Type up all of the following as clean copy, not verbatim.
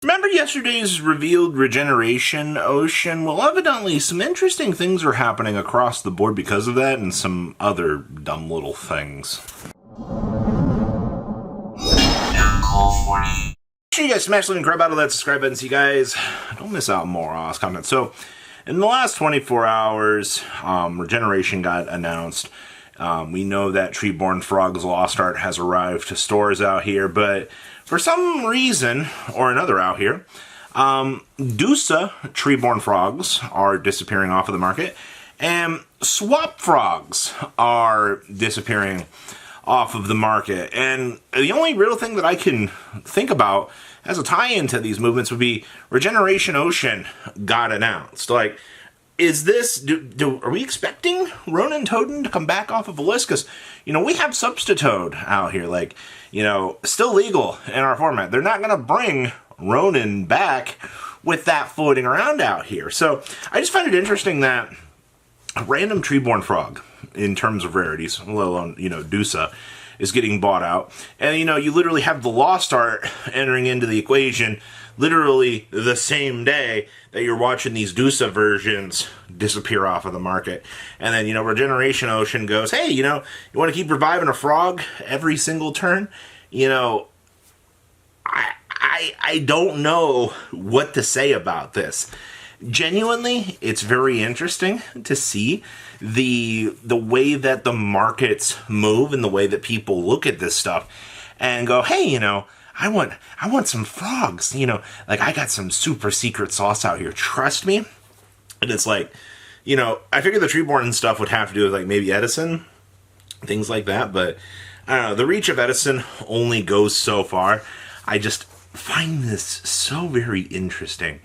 Remember yesterday's revealed Regeneration Ocean? Well, evidently some interesting things are happening across the board because of that, and some other dumb little things. Make sure you guys smash the link, grab out of that subscribe button so you guys don't miss out on more awesome content. So, in the last 24 hours, Regeneration got announced. We know that Treeborn Frog's Lost Art has arrived to stores out here, but for some reason or another out here, Dusa Treeborn Frogs are disappearing off of the market, and Swap Frogs are disappearing off of the market. And the only real thing that I can think about as a tie-in to these movements would be Regeneration Ocean got announced. Like, is this, are we expecting Ronin Totem to come back off of a list? Because, you know, we have Substitoad out here, like, you know, still legal in our format. They're not going to bring Ronin back with that floating around out here. So I just find it interesting that a random Treeborn Frog, in terms of rarities, let alone, you know, Dusa, is getting bought out. And, you know, you literally have the Lost Art entering into the equation literally the same day that you're watching these Dusa versions disappear off of the market. And then, you know, Regeneration Ocean goes, hey, you know, you want to keep reviving a frog every single turn? You know, I don't know what to say about this. Genuinely, it's very interesting to see the way that the markets move and the way that people look at this stuff and go, hey, you know, I want some frogs, you know, like I got some super secret sauce out here, trust me. And it's like, you know, I figured the Treeborn stuff would have to do with like maybe Edison, things like that, but I don't know, the reach of Edison only goes so far. I just find this so very interesting,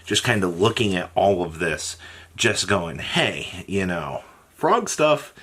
just kind of looking at all of this, just going, hey, you know, frog stuff,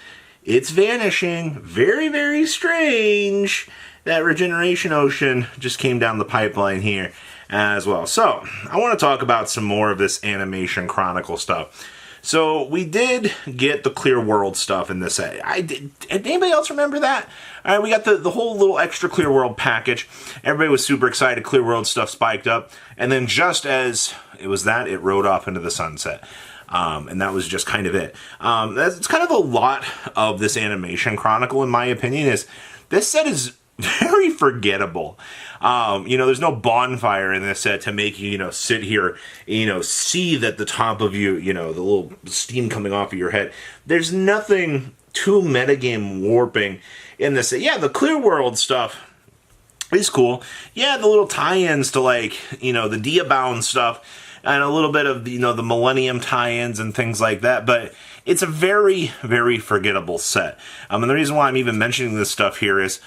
it's vanishing, very, very strange. That Regeneration Ocean just came down the pipeline here as well. So, I want to talk about some more of this Animation Chronicle stuff. So, we did get the Clear World stuff in this set. Did anybody else remember that? Alright, we got the whole little extra Clear World package. Everybody was super excited. Clear World stuff spiked up. And then just as it was that, it rode off into the sunset. And that was just kind of it. That's kind of a lot of this Animation Chronicle, in my opinion, is this set is very forgettable. You know, there's no bonfire in this set to make you, you know, sit here, you know, see that the top of you, you know, the little steam coming off of your head. There's nothing too metagame warping in this set. Yeah, the Clear World stuff is cool. Yeah, the little tie-ins to, like, you know, the Diabound stuff and a little bit of, you know, the Millennium tie-ins and things like that, but it's a very, very forgettable set. And the reason why I'm even mentioning this stuff here is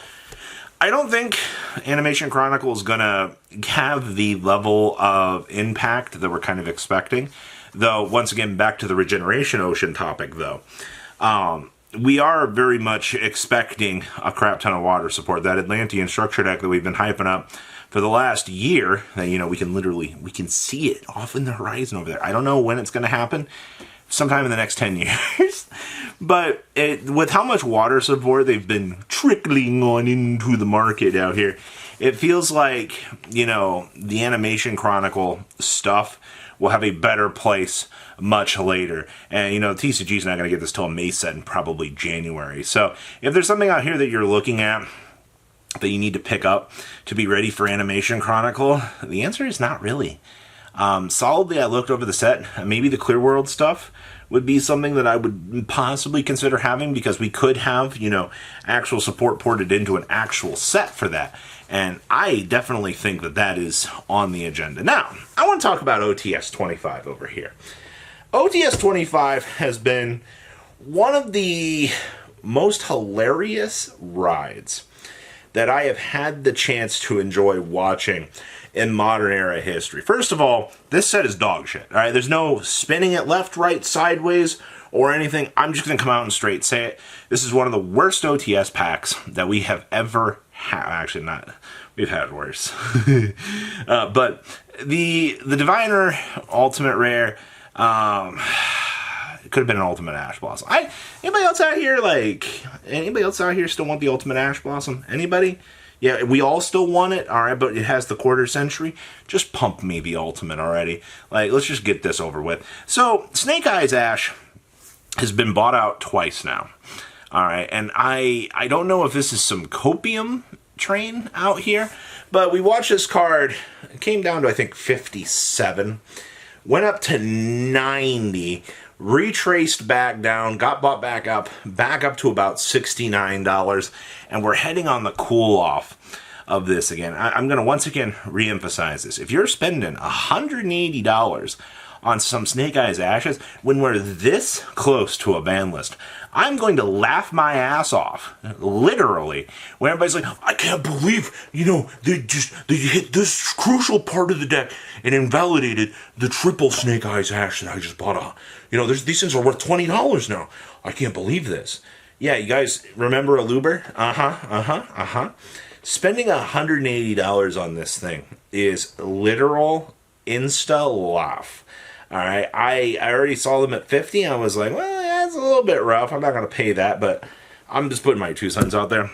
I don't think Animation Chronicle is going to have the level of impact that we're kind of expecting. Though, once again, back to the Regeneration Ocean topic, though. We are very much expecting a crap ton of water support. That Atlantean structure deck that we've been hyping up for the last year, that, you know, we can see it off in the horizon over there. I don't know when it's going to happen. Sometime in the next 10 years. But with how much water support they've been trickling on into the market out here, it feels like, you know, the Animation Chronicle stuff will have a better place much later. And, you know, TCG's not going to get this till a May set in probably January. So if there's something out here that you're looking at that you need to pick up to be ready for Animation Chronicle, the answer is not really. Solidly, I looked over the set. Maybe the Clear World stuff would be something that I would possibly consider having, because we could have, you know, actual support ported into an actual set for that. And I definitely think that that is on the agenda. Now, I want to talk about OTS 25 over here. OTS 25 has been one of the most hilarious rides that I have had the chance to enjoy watching in modern era history. First of all, this set is dog shit. All right, there's no spinning it left, right, sideways, or anything. I'm just going to come out and straight say it. This is one of the worst OTS packs that we have ever had. Actually, not. We've had worse. But the Diviner Ultimate Rare, it could have been an Ultimate Ash Blossom. Anybody else out here still want the Ultimate Ash Blossom? Anybody? Yeah, we all still want it, all right, but it has the quarter century. Just pump me the ultimate already. Like, let's just get this over with. So, Snake Eyes Ash has been bought out twice now. All right, and I don't know if this is some copium train out here, but we watched this card. It came down to, I think, 57. Went up to 90. Retraced back down, got bought back up to about $69, and we're heading on the cool off of this again. I'm going to once again reemphasize this. If you're spending $180 on some Snake Eyes Ashes when we're this close to a ban list, I'm going to laugh my ass off, literally, when everybody's like, I can't believe, they hit this crucial part of the deck and invalidated the triple Snake Eyes Ash that I just bought on. These things are worth $20 now. I can't believe this. Yeah, you guys remember Aluber? Spending $180 on this thing is literal insta laugh. All right, I already saw them at 50. I was like, well, that's a little bit rough. I'm not going to pay that, but I'm just putting my 2 cents out there.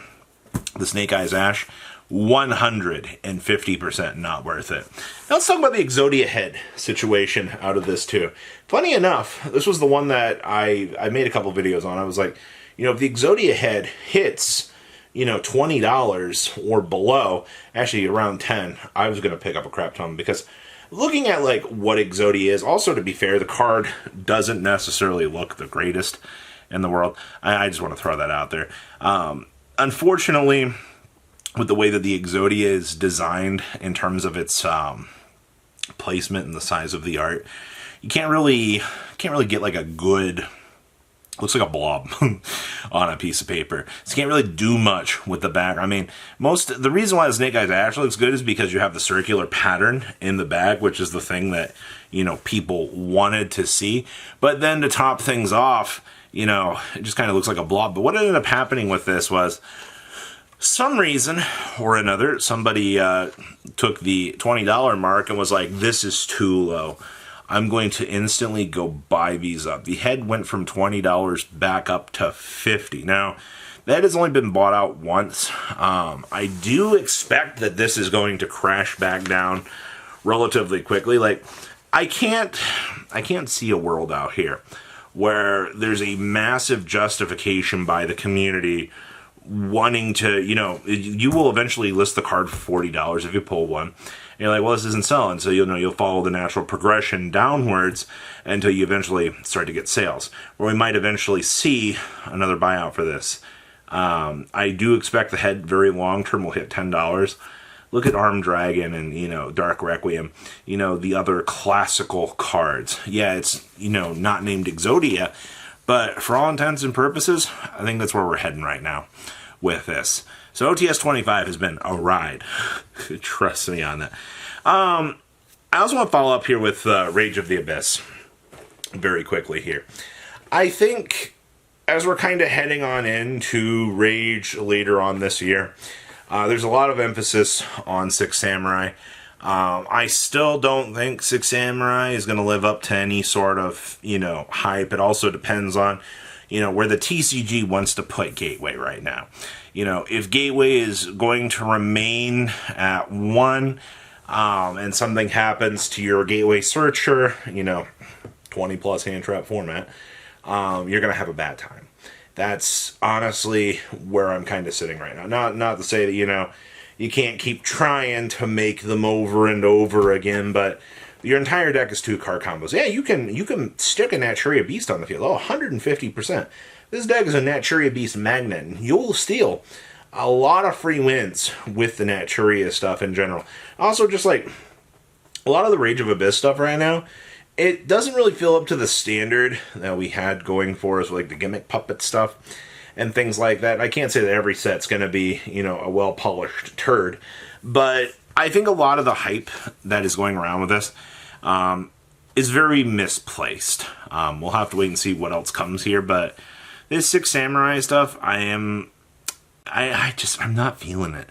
The Snake Eyes Ash, 150% not worth it. Now let's talk about the Exodia head situation out of this too. Funny enough, this was the one that I made a couple videos on. I was like, if the Exodia head hits, $20 or below, actually around 10, I was going to pick up a crap ton, because looking at like what Exodia is, also to be fair, the card doesn't necessarily look the greatest in the world. I just want to throw that out there. Unfortunately, with the way that the Exodia is designed in terms of its placement and the size of the art, you can't really get like a good, looks like a blob on a piece of paper. So you can't really do much with the back. I mean, the reason why the Snake Eyes Ash looks good is because you have the circular pattern in the back, which is the thing that, people wanted to see. But then to top things off, it just kind of looks like a blob. But what ended up happening with this was, some reason or another, somebody took the $20 mark and was like, this is too low. I'm going to instantly go buy these up. The head went from $20 back up to $50. Now, that has only been bought out once. I do expect that this is going to crash back down relatively quickly. Like, I can't see a world out here where there's a massive justification by the community wanting to, you will eventually list the card for $40 if you pull one. And you're like, well, this isn't selling, so you'll follow the natural progression downwards until you eventually start to get sales, where we might eventually see another buyout for this. I do expect the head very long term will hit $10. Look at Armed Dragon and, Dark Requiem, the other classical cards. Yeah, it's, not named Exodia, but for all intents and purposes, I think that's where we're heading right now with this. So OTS 25 has been a ride. Trust me on that. I also want to follow up here with Rage of the Abyss very quickly here. I think as we're kind of heading on into Rage later on this year, there's a lot of emphasis on Six Samurai. I still don't think Six Samurai is going to live up to any sort of, hype. It also depends on, where the TCG wants to put Gateway right now. If Gateway is going to remain at 1, and something happens to your Gateway searcher, 20 plus hand trap format, you're going to have a bad time. That's honestly where I'm kind of sitting right now. Not to say that, you can't keep trying to make them over and over again, but your entire deck is 2 card combos. Yeah, you can stick a Naturia Beast on the field. 150%. This deck is a Naturia Beast magnet, and you'll steal a lot of free wins with the Naturia stuff in general. Also, just like a lot of the Rage of Abyss stuff right now, it doesn't really feel up to the standard that we had going for us, like the gimmick puppet stuff and things like that. I can't say that every set's going to be, a well-polished turd, but I think a lot of the hype that is going around with this is very misplaced. We'll have to wait and see what else comes here, but this Six Samurai stuff, I'm not feeling it.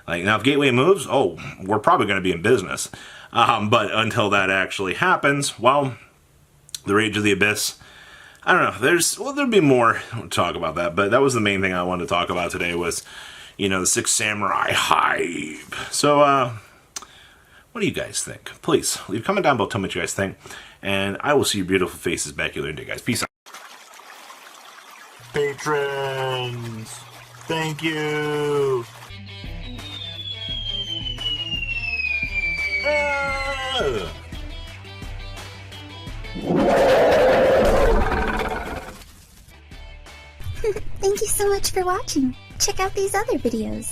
Like, now if Gateway moves, we're probably going to be in business. But until that actually happens, well, the Rage of the Abyss, I don't know, there'll be more to talk about that, but that was the main thing I wanted to talk about today was, the Six Samurai hype. So, what do you guys think? Please, leave a comment down below, tell me what you guys think. And I will see your beautiful faces back here later, guys. Peace out. Patrons, thank you. Thank you so much for watching. Check out these other videos.